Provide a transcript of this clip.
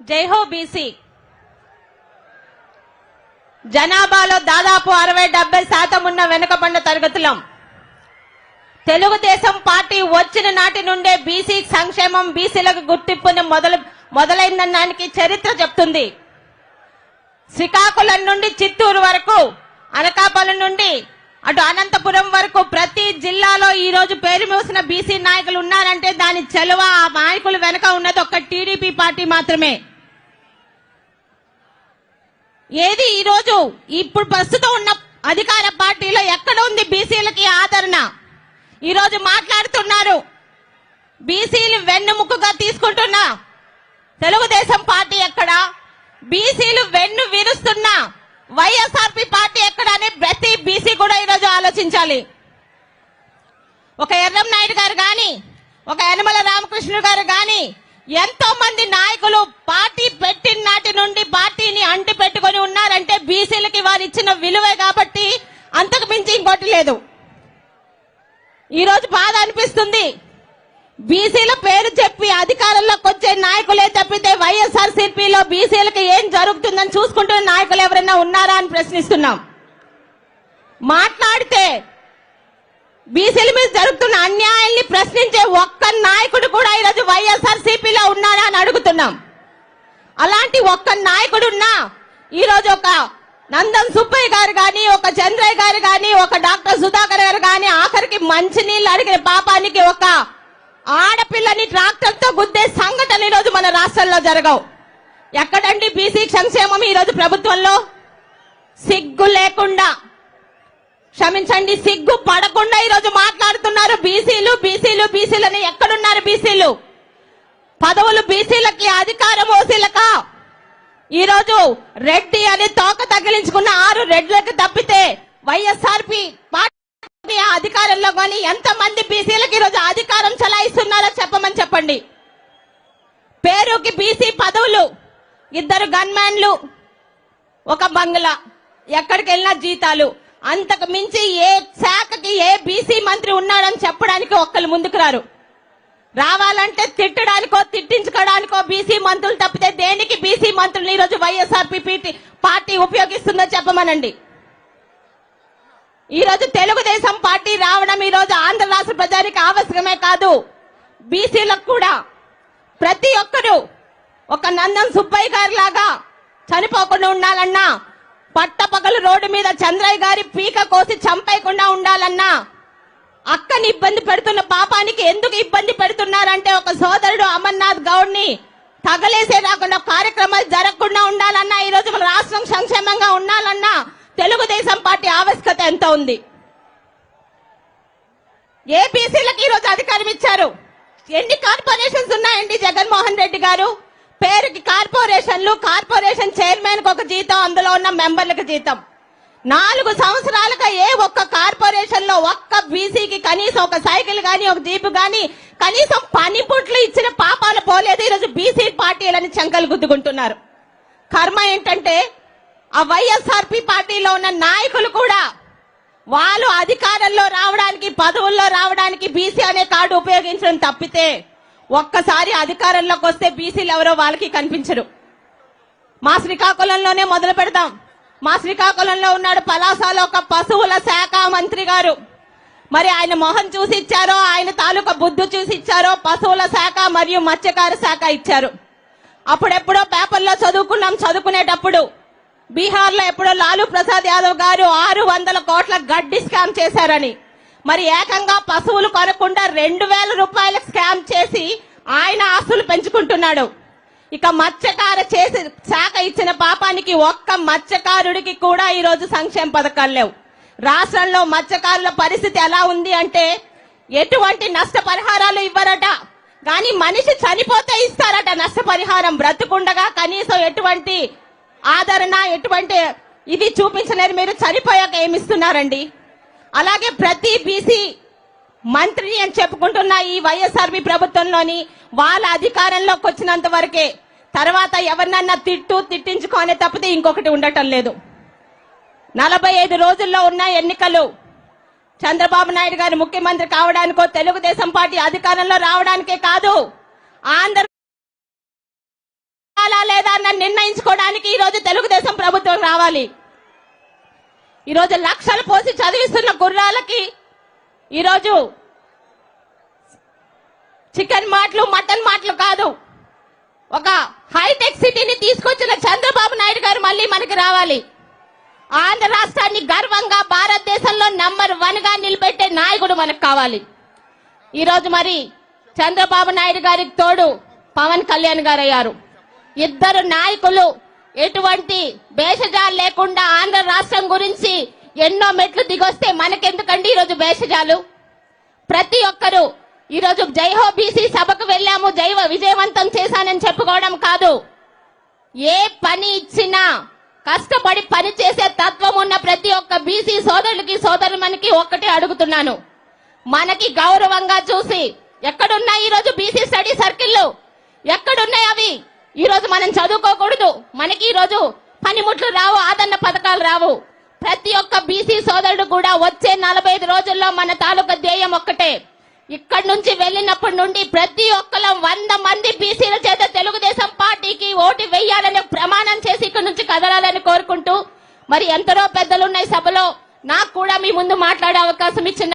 జై హో బీసీ జనాభాలో దాదాపు 60-70% ఉన్న వెనుకబడిన తరగతులం. తెలుగుదేశం పార్టీ వచ్చిన నాటి నుండే బీసీ సంక్షేమం, బీసీలకు గుర్తింపుని మొదలైందనడానికి చరిత్ర చెప్తుంది. శ్రీకాకుళం నుండి చిత్తూరు వరకు, అనకాపల్లి నుండి అటు అనంతపురం వరకు ప్రతి జిల్లాలో ఈ రోజు పేరు మోసిన బీసీ నాయకులు ఉన్నారంటే దాని చెలువ ఆ నాయకులు వెనక ఉన్నది ఒక్క టీడీపీ పార్టీ మాత్రమే. ఏది ఈ రోజు ఇప్పుడు ప్రస్తుతం ఉన్న అధికార పార్టీలో ఎక్కడ ఉంది బీసీలకి ఆదరణ? ఈ రోజు మాట్లాడుతున్నారు బీసీలు వెన్నుముకగా తీసుకుంటున్న తెలుగుదేశం పార్టీ ఎక్కడ, బీసీలు వెన్ను విరుస్తున్న వైఎస్ఆర్పీ పార్టీ ఎక్కడ అని ప్రతి బీసీ కూడా ఈరోజు ఆలోచించాలి. ఒక ఎర్రం నాయుడు గారు గాని, ఒక యనమల రామకృష్ణ గారు గాని, ఎంతో మంది నాయకులు పార్టీ పెట్టిన నాటి నుండి పార్టీని అంటి పెట్టుకుని ఉన్నారంటే బీసీలకి వారు ఇచ్చిన విలువే కాబట్టి, అంతకు మించి ఇంకోటి లేదు. ఈ రోజు బాధ అనిపిస్తుంది. బీసీల పేరు చెప్పి అధికారంలోకి వచ్చే నాయకులే తప్పితే వైఎస్ఆర్సీపీలో బీసీలకు ఏం జరుగుతుందని చూసుకుంటున్న నాయకులు ఎవరైనా ఉన్నారా అని ప్రశ్నిస్తున్నాం. మాట్లాడితే బీసీల మీద జరుగుతున్న అన్యాయాన్ని ప్రశ్నించే ఒక్క నాయకుడు కూడా ఈరోజు వైఎస్ఆర్సీపీలో ఉన్నారా అని అడుగుతున్నాం. అలాంటి ఒక్క నాయకుడున్నా ఈరోజు ఒక నందం సుబ్బయ్య గారు గాని, ఒక చంద్రయ్య గారు గాని, ఒక డాక్టర్ సుధాకర్ గారు గాని, ఆఖరికి మంచినీళ్ళు అడిగిన పాపానికి ఒక ఆడపిల్లని ట్రాక్టర్ తో గుద్దే సంఘటన ఈరోజు మన రాష్ట్రంలో జరగవు. ఎక్కడండి బీసీ సంక్షేమం ఈరోజు ప్రభుత్వంలో? సిగ్గు లేకుండా, క్షమించండి, సిగ్గు పడకుండా ఈరోజు మాట్లాడుతున్నారు బీసీలు బీసీలు బీసీలు అని. ఎక్కడున్నారు బీసీలు? పదవులు బీసీలకి, అధికారం ఓసీలకా? ఈరోజు రెడ్డి అని తోక తగిలించుకున్న 6 రెడ్లకు తప్పితే వైఎస్ఆర్పీ పార్టీ అధికారంలో కానీ ఎంతమంది బీసీలకు ఈరోజు అధికారం చలాయిస్తున్నారో చెప్పమని చెప్పండి. పేరుకి బీసీ పదవులు, 2 గన్మ్యాన్లు, ఒక బంగ్లా, ఎక్కడికి వెళ్ళినా జీతాలు. అంతకు మించి ఏ శాఖకి ఏ బీసీ మంత్రి ఉన్నాడని చెప్పడానికి ఒక్కరు ముందుకు రారు. రావాలంటే తిట్టడానికో తిట్టించుకోవడానికో బీసీ మంత్రులు తప్పితే దేనికి బీసీ మంత్రులు ఈరోజు వైఎస్ఆర్పీ పార్టీ ఉపయోగిస్తుందో చెప్పమనండి. ఈ రోజు తెలుగుదేశం పార్టీ రావడం ఈ రోజు ఆంధ్ర రాష్ట్ర ప్రజానికి ఆవశ్యకమే కాదు, బీసీలకు కూడా. ప్రతి ఒక్కరూ ఒక నందం సుబ్బయ్య గారి లాగా చనిపోకుండా ఉండాలన్నా, పట్టపగలు రోడ్డు మీద చంద్రయ్య గారి పీక కోసి చంపేయకుండా ఉండాలన్నా, అక్కని ఇబ్బంది పెడుతున్న పాపానికి ఎందుకు ఇబ్బంది పెడుతున్నారంటే ఒక సోదరుడు అమర్నాథ్ గౌడ్ ని తగలేసే రాకుండా కార్యక్రమాలు జరగకుండా ఉండాలన్నా, ఈ రోజు మన రాష్ట్రం సంక్షేమంగా ఉండాలన్నా తెలుగుదేశం పార్టీ ఆవశ్యకత ఎంత ఉంది? ఏ బీసీలకు ఈ రోజు అధికారం ఇచ్చారు? ఎన్ని కార్పొరేషన్స్ ఉన్నాయండి జగన్మోహన్ రెడ్డి గారు? పేరుకి కార్పొరేషన్లు, కార్పొరేషన్ చైర్మన్ కు ఒక జీతం, అందులో ఉన్న మెంబర్లకు జీతం. 4 సంవత్సరాలుగా ఏ ఒక్క కార్పొరేషన్ లో ఒక్క బీసీకి కనీసం ఒక సైకిల్ గాని, ఒక జీపు గాని, కనీసం పనిపుట్లు ఇచ్చిన పాపాలు పోలేదు. ఈరోజు బీసీ పార్టీలని చంకలు గుద్దుకుంటున్నారు. కర్మ ఏంటంటే ఆ వైఎస్ఆర్పీ పార్టీలో ఉన్న నాయకులు కూడా వాళ్ళు అధికారంలో రావడానికి, పదవుల్లో రావడానికి బీసీ అనే కార్డు ఉపయోగించడం తప్పితే ఒక్కసారి అధికారంలోకి వస్తే బీసీలు ఎవరో వాళ్ళకి కనిపించరు. మా శ్రీకాకుళంలోనే మొదలు పెడదాం. మా శ్రీకాకుళంలో ఉన్నాడు పలాసలో ఒక పశువుల శాఖ మంత్రి గారు. మరి ఆయన మొహం చూసి ఇచ్చారో, ఆయన తాలూకా బుద్ధి చూసి ఇచ్చారో పశువుల శాఖ మరియు మత్స్యకార శాఖ ఇచ్చారు. అప్పుడెప్పుడో పేపర్లో చదువుకునేటప్పుడు బీహార్ లో ఎప్పుడో లాలూ ప్రసాద్ యాదవ్ గారు 600 కోట్ల గడ్డి స్కామ్ చేశారని, మరి ఏకంగా పశువులు కొనకుండా 2000 రూపాయల స్కామ్ చేసి ఆయన ఆస్తులు పెంచుకుంటున్నాడు. ఇక మత్స్యకార చేసి శాఖ ఇచ్చిన పాపానికి ఒక్క మత్స్యకారుడికి కూడా ఈ రోజు సంక్షేమ పథకాలు లేవు. రాష్ట్రంలో మత్స్యకారుల పరిస్థితి ఎలా ఉంది అంటే ఎటువంటి నష్టపరిహారాలు ఇవ్వరట, కానీ మనిషి చనిపోతే ఇస్తారట నష్టపరిహారం. బ్రతుకుండగా కనీసం ఎటువంటి ఆదరణ, ఎటువంటి ఇది చూపించలేరు. మీరు చనిపోయాక ఏమిస్తున్నారండి? అలాగే ప్రతి బీసీ మంత్రిని అని చెప్పుకుంటున్న ఈ వైఎస్ఆర్పీ ప్రభుత్వంలోని వాళ్ళ అధికారంలోకి వచ్చినంత వరకే, తర్వాత ఎవరినన్నా తిట్టించుకోనే తప్పితే ఇంకొకటి ఉండటం లేదు. 45 రోజుల్లో ఉన్న ఎన్నికలు చంద్రబాబు నాయుడు గారు ముఖ్యమంత్రి కావడానికో, తెలుగుదేశం పార్టీ అధికారంలో రావడానికే కాదు, ఆంధ్ర కావాలా లేదా అన్న నిర్ణయించుకోవడానికి ఈ రోజు తెలుగుదేశం ప్రభుత్వం రావాలి. ఈ రోజు లక్షలు పోసి చదివిస్తున్న గుర్రాలకి ఈరోజు చికెన్ మాటలు మటన్ మాటలు కాదు, ఒక హైటెక్ సిటీని తీసుకొచ్చిన చంద్రబాబు నాయుడు గారు మళ్ళీ మనకి రావాలి. ఆంధ్ర రాష్ట్రాన్ని గర్వంగా భారతదేశంలో నంబర్ 1 గా నిలబెట్టే నాయకుడు మనకు కావాలి. ఈ రోజు మరి చంద్రబాబు నాయుడు గారికి తోడు పవన్ కళ్యాణ్ గారు అయ్యారు. ఇద్దరు నాయకులు ఎటువంటి భేషజాలు లేకుండా ఆంధ్ర రాష్ట్రం గురించి ఎన్నో మెట్లు దిగొస్తే మనకెందుకండి ఈరోజు భేషజాలు? ప్రతి ఒక్కరూ ఈరోజు జైహో బీసీ సభకు వెళ్ళాము, విజయవంతం చేశానని చెప్పుకోవడం కాదు. ఏ పని ఇచ్చినా కష్టపడి పని చేసే తత్వం ఉన్న ప్రతి ఒక్క బీసీ సోదరులకి సోదరుమనికి ఒక్కటే అడుగుతున్నాను, మనకి గౌరవంగా చూసి ఎక్కడున్నాయి ఈరోజు బీసీ స్టడీ సర్కిళ్ళు? ఎక్కడున్నాయి అవి? ఈ రోజు మనం చదువుకోకూడదు, మనకి ఈ రోజు పనిముట్లు రావు, ఆదరణ పథకాలు రావు. ప్రతి ఒక్క బీసీ సోదరుడు కూడా వచ్చే 45 రోజుల్లో మన తాలూకా ధ్యేయం ఒక్కటే, ఇక్కడి నుంచి వెళ్ళినప్పటి నుండి ప్రతి ఒక్కరం 100 మంది బీసీల చేత తెలుగుదేశం పార్టీకి ఓటు వేయాలని ప్రమాణం చేసి ఇక్కడి నుంచి కదలాలని కోరుకుంటూ, మరి ఎందరో పెద్దలున్న సభలో నాకు కూడా మీ ముందు మాట్లాడే అవకాశం ఇచ్చిన